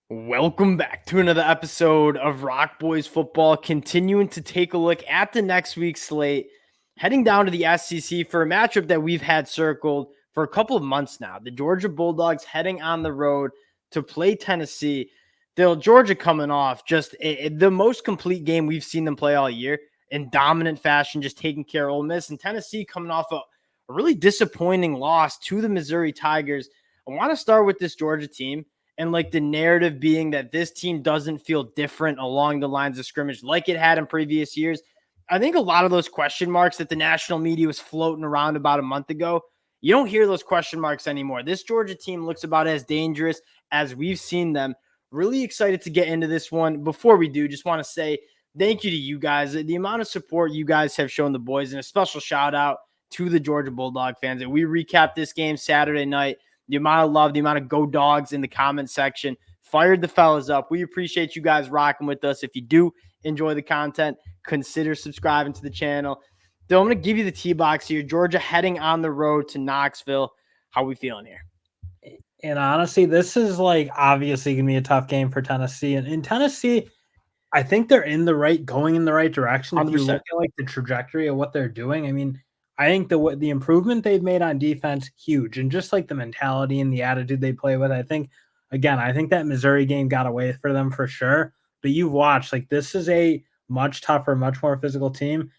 Welcome back to another episode of Rock Boys Football, continuing to take a look at the next week's slate, heading down to the SEC for a matchup that we've had circled for a couple of months now. The Georgia Bulldogs heading on the road to play Tennessee. Georgia coming off just the most complete game we've seen them play all year in dominant fashion, just taking care of Ole Miss. And Tennessee coming off a really disappointing loss to the Missouri Tigers. I want to start with this Georgia team. And like the narrative being that this team doesn't feel different along the lines of scrimmage like it had in previous years. I think a lot of those question marks that the national media was floating around about a month ago, you don't hear those question marks anymore. This Georgia team looks about as dangerous as we've seen them. Really excited to get into this one. Before we do, just want to say thank you to you guys. The amount of support you guys have shown the boys, and a special shout out to the Georgia Bulldog fans. And we recapped this game Saturday night. The amount of love, the amount of go dogs in the comment section fired the fellas up. We appreciate you guys rocking with us. If you do enjoy the content, consider subscribing to the channel. Though I'm going to give you the T-box here. Georgia heading on the road to Knoxville. How are we feeling here? And honestly, this is obviously going to be a tough game for Tennessee. And in Tennessee, I think they're going in the right direction. 100%. If you look at the trajectory of what they're doing, I mean, I think the improvement they've made on defense, huge. And just the mentality and the attitude they play with, I think that Missouri game got away for them for sure. But you've watched, this is a much tougher, much more physical team.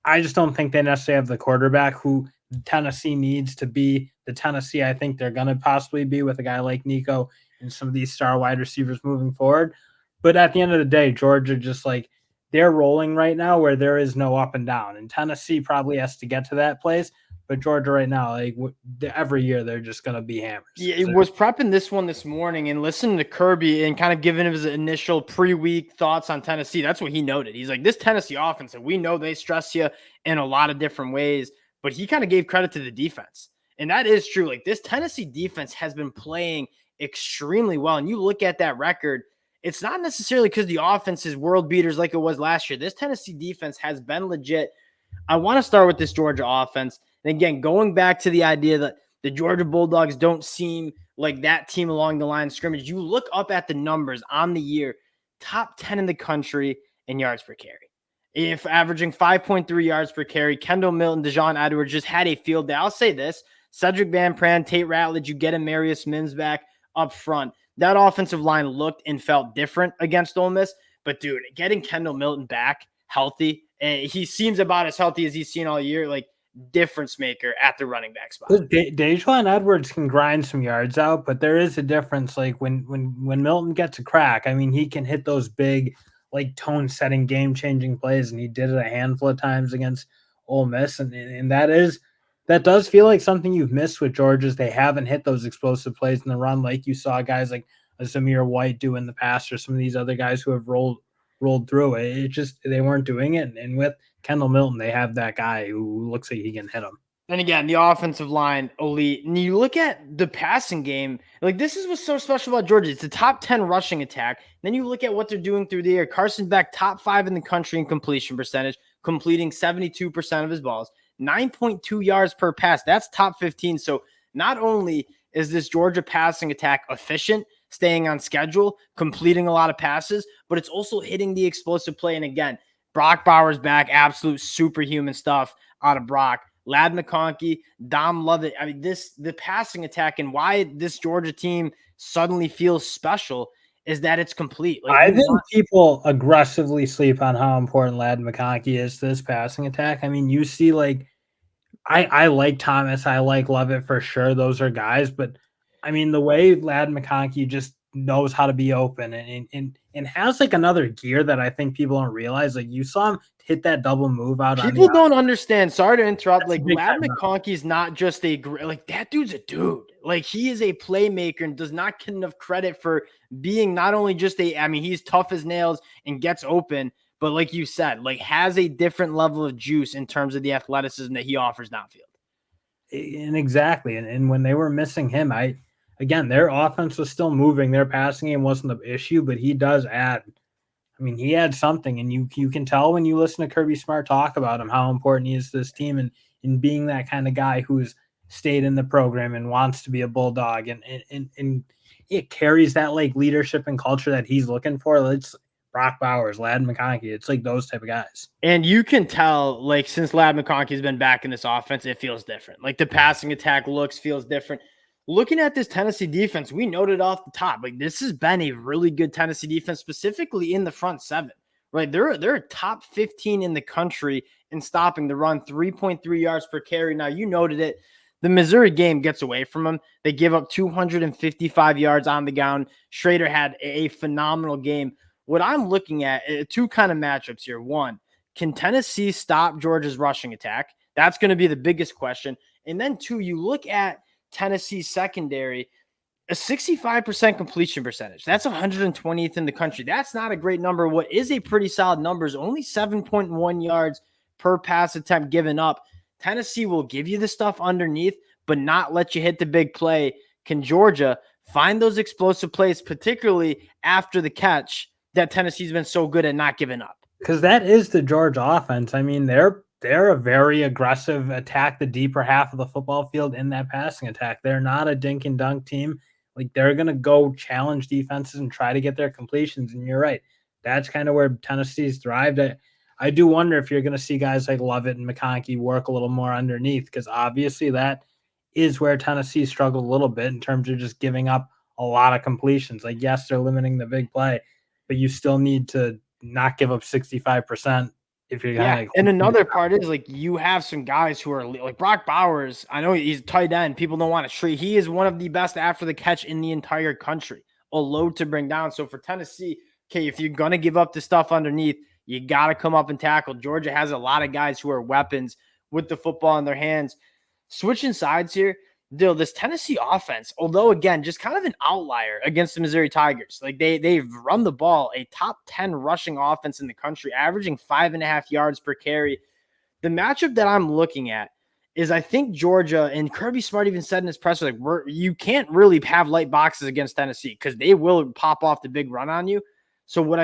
I just don't think they necessarily have the quarterback who Tennessee needs to be the Tennessee I think they're going to possibly be with a guy like Nico and some of these star wide receivers moving forward. But at the end of the day, Georgia just they're rolling right now where there is no up and down. And Tennessee probably has to get to that place. But Georgia right now, every year, they're just going to be hammers. Yeah, he was prepping this one this morning and listening to Kirby and kind of giving him his initial pre-week thoughts on Tennessee. That's what he noted. He's like, this Tennessee offense, and we know they stress you in a lot of different ways, but he kind of gave credit to the defense. And that is true. This Tennessee defense has been playing extremely well. And you look at that record, it's not necessarily because the offense is world beaters like it was last year. This Tennessee defense has been legit. I want to start with this Georgia offense. And again, going back to the idea that the Georgia Bulldogs don't seem like that team along the line of scrimmage. You look up at the numbers on the year, top 10 in the country in yards per carry. If averaging 5.3 yards per carry, Kendall Milton, Dejon Edwards just had a field day. I'll say this, Cedric Van Pran, Tate Ratledge, you get a Marius Mims back up front. That offensive line looked and felt different against Ole Miss. But, dude, getting Kendall Milton back healthy, he seems about as healthy as he's seen all year, difference maker at the running back spot. Dejon Edwards can grind some yards out, but there is a difference. When Milton gets a crack, I mean, he can hit those big, tone-setting, game-changing plays, and he did it a handful of times against Ole Miss, and that does feel like something you've missed with Georgia's. They haven't hit those explosive plays in the run like you saw guys like Zamir White do in the past, or some of these other guys who have rolled through it. It just, they weren't doing it. And with Kendall Milton, they have that guy who looks like he can hit them. And again, the offensive line, elite. And you look at the passing game, this is what's so special about Georgia. It's the top 10 rushing attack. And then you look at what they're doing through the air. Carson Beck, top 5 in the country in completion percentage, completing 72% of his balls. 9.2 yards per pass. That's top 15. So not only is this Georgia passing attack efficient, staying on schedule, completing a lot of passes, but it's also hitting the explosive play. And again, Brock Bowers back, absolute superhuman stuff out of Brock. Ladd McConkey, Dom Lovett. I mean, the passing attack and why this Georgia team suddenly feels special is that it's complete. I think people aggressively sleep on how important Ladd McConkey is to this passing attack. I mean, you see, I like Thomas, I like Lovett for sure. Those are guys, but I mean, the way Ladd McConkey just knows how to be open and has another gear that I think people don't realize. You saw him hit that double move out. People don't understand. Sorry to interrupt. Ladd McConkey is not just that dude's a dude. He is a playmaker and does not get enough credit for being not only just he's tough as nails and gets open, but like you said, has a different level of juice in terms of the athleticism that he offers downfield. And exactly. And when they were missing him, again, their offense was still moving. Their passing game wasn't the issue, but he does add. I mean, he had something, and you can tell when you listen to Kirby Smart talk about him how important he is to this team, and in being that kind of guy who's stayed in the program and wants to be a Bulldog. And it carries that like leadership and culture that he's looking for. It's Brock Bowers, Ladd McConkey. It's like those type of guys. And you can tell, like, since Ladd McConkey's been back in this offense, it feels different. Like, the passing attack feels different. Looking at this Tennessee defense, we noted off the top, like, this has been a really good Tennessee defense, specifically in the front seven, right? They're top 15 in the country in stopping the run, 3.3 yards per carry. Now, you noted it. The Missouri game gets away from them. They give up 255 yards on the ground. Schrader had a phenomenal game. What I'm looking at, two kind of matchups here. One, can Tennessee stop Georgia's rushing attack? That's going to be the biggest question. And then two, you look at Tennessee's secondary, a 65% completion percentage. That's 120th in the country. That's not a great number. What is a pretty solid number is only 7.1 yards per pass attempt given up. Tennessee will give you the stuff underneath, but not let you hit the big play. Can Georgia find those explosive plays, particularly after the catch, that Tennessee's been so good at not giving up? Because that is the Georgia offense. I mean, they're a very aggressive attack the deeper half of the football field in that passing attack. They're not a dink and dunk team. Like, they're going to go challenge defenses and try to get their completions. And you're right. That's kind of where Tennessee's thrived. I do wonder if you're going to see guys like Lovett and McConkey work a little more underneath, because obviously that is where Tennessee struggled a little bit in terms of just giving up a lot of completions. Like, yes, they're limiting the big play, but you still need to not give up 65% if you're gonna. Yeah, and another part is, like, you have some guys who are like Brock Bowers. I know he's tight end. People don't want to treat. He is one of the best after the catch in the entire country. A load to bring down. So for Tennessee, okay, if you're gonna give up the stuff underneath, you got to come up and tackle. Georgia has a lot of guys who are weapons with the football in their hands. Switching sides here, this Tennessee offense, although again, just kind of an outlier against the Missouri Tigers. Like, they've run the ball, a top 10 rushing offense in the country, averaging 5.5 yards per carry. The matchup that I'm looking at is, I think Georgia, and Kirby Smart even said in his presser, like, you can't really have light boxes against Tennessee because they will pop off the big run on you. So what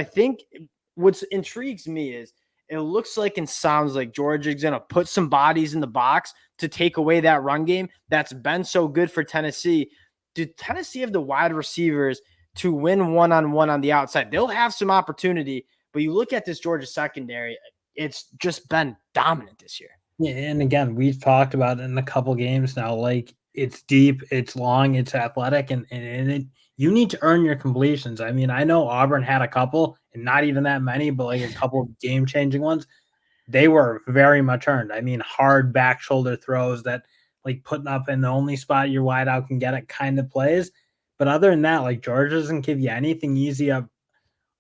intrigues me is, it looks like and sounds like Georgia's going to put some bodies in the box to take away that run game that's been so good for Tennessee. Do Tennessee have the wide receivers to win one-on-one on the outside? They'll have some opportunity, but you look at this Georgia secondary, it's just been dominant this year. Yeah, and again, we've talked about it in a couple games now. Like, it's deep, it's long, it's athletic, and you need to earn your completions. I mean, I know Auburn had a couple, and not even that many, but like a couple game-changing ones. They were very much earned. I mean, hard back shoulder throws that, like, putting up in the only spot your wideout can get it kind of plays. But other than that, like, Georgia doesn't give you anything easy up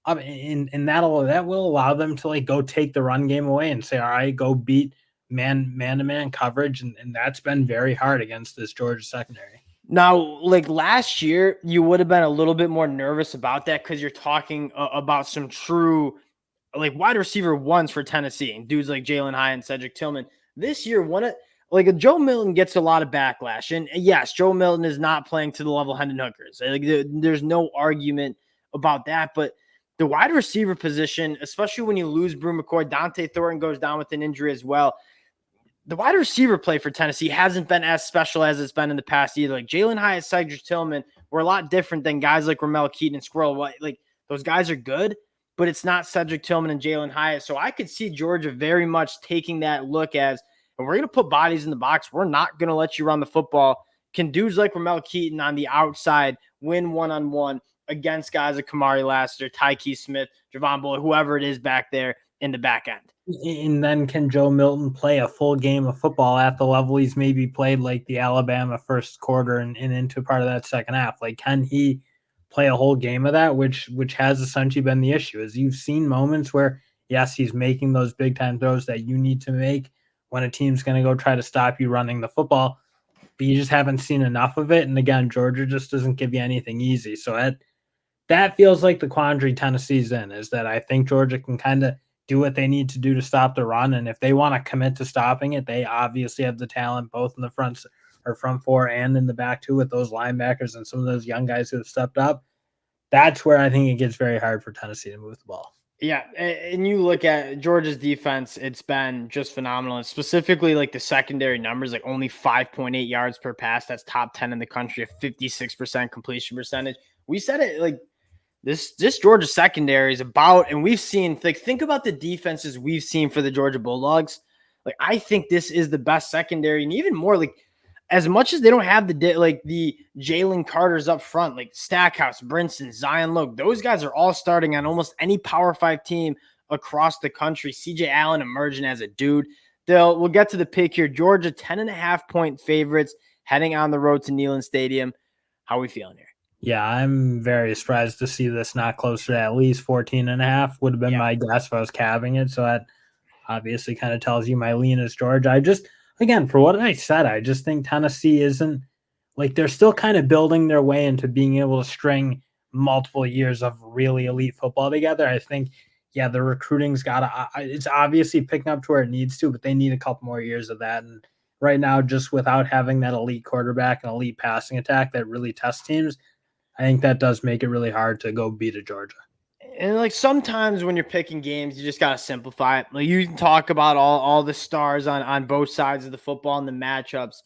and that will allow them to, like, go take the run game away and say, all right, go beat man-to-man coverage. And that's been very hard against this Georgia secondary. Now, like last year, you would have been a little bit more nervous about that because you're talking about some true, like, wide receiver ones for Tennessee, and dudes like Jalen Hyatt and Cedric Tillman. This year, Joe Milton gets a lot of backlash. And yes, Joe Milton is not playing to the level of Hendon Hooker's. Like, there's no argument about that. But the wide receiver position, especially when you lose Brew McCoy, Dante Thornton goes down with an injury as well. The wide receiver play for Tennessee hasn't been as special as it's been in the past either. Like, Jalen Hyatt, Cedric Tillman were a lot different than guys like Ramel Keaton and Squirrel. Like, those guys are good, but it's not Cedric Tillman and Jalen Hyatt. So I could see Georgia very much taking that look as, and we're going to put bodies in the box. We're not going to let you run the football. Can dudes like Ramel Keaton on the outside win one-on-one against guys like Kamari Lassiter, Tyke Smith, Javon Bullard, whoever it is back there in the back end? And then can Joe Milton play a full game of football at the level he's maybe played, like the Alabama first quarter and into part of that second half? Like, can he play a whole game of that, which has essentially been the issue? Is you've seen moments where, yes, he's making those big time throws that you need to make when a team's going to go try to stop you running the football, but you just haven't seen enough of it. And again, Georgia just doesn't give you anything easy. So that feels like the quandary Tennessee's in, is that I think Georgia can kind of do what they need to do to stop the run. And if they want to commit to stopping it, they obviously have the talent both in the front four and in the back too, with those linebackers and some of those young guys who have stepped up. That's where I think it gets very hard for Tennessee to move the ball. Yeah, and you look at Georgia's defense, it's been just phenomenal. And specifically, like, the secondary numbers, like only 5.8 yards per pass. That's top 10 in the country, a 56% completion percentage. We said it like this Georgia secondary is about, and we've seen, like, think about the defenses we've seen for the Georgia Bulldogs. Like, I think this is the best secondary, and even more, like, as much as they don't have the Jalen Carters up front, like Stackhouse, Brinson, Zion Logue, those guys are all starting on almost any Power 5 team across the country. CJ Allen emerging as a dude. We'll get to the pick here. Georgia 10.5-point favorites heading on the road to Neyland Stadium. How are we feeling here? Yeah, I'm very surprised to see this not closer to at least 14.5 would have been my guess if I was calving it. So that obviously kind of tells you my lean is Georgia. I just, again, for what I said, I just think Tennessee isn't, like, they're still kind of building their way into being able to string multiple years of really elite football together. I think, yeah, the recruiting's it's obviously picking up to where it needs to, but they need a couple more years of that. And right now, just without having that elite quarterback and elite passing attack that really tests teams, I think that does make it really hard to go beat a Georgia. And like sometimes when you're picking games, you just gotta simplify it. Like you can talk about all the stars on both sides of the football and the matchups.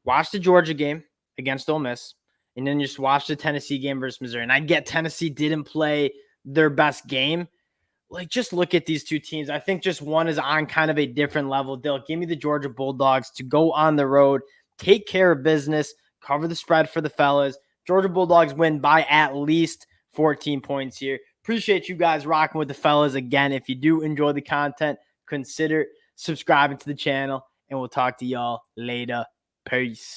Watch the Georgia game against Ole Miss, and then just watch the Tennessee game versus Missouri. And I get Tennessee didn't play their best game. Like, just look at these two teams. I think just one is on kind of a different level. They'll give me the Georgia Bulldogs to go on the road, take care of business, cover the spread for the fellas. Georgia Bulldogs win by at least 14 points here. Appreciate you guys rocking with the fellas again. If you do enjoy the content, consider subscribing to the channel, and we'll talk to y'all later. Peace.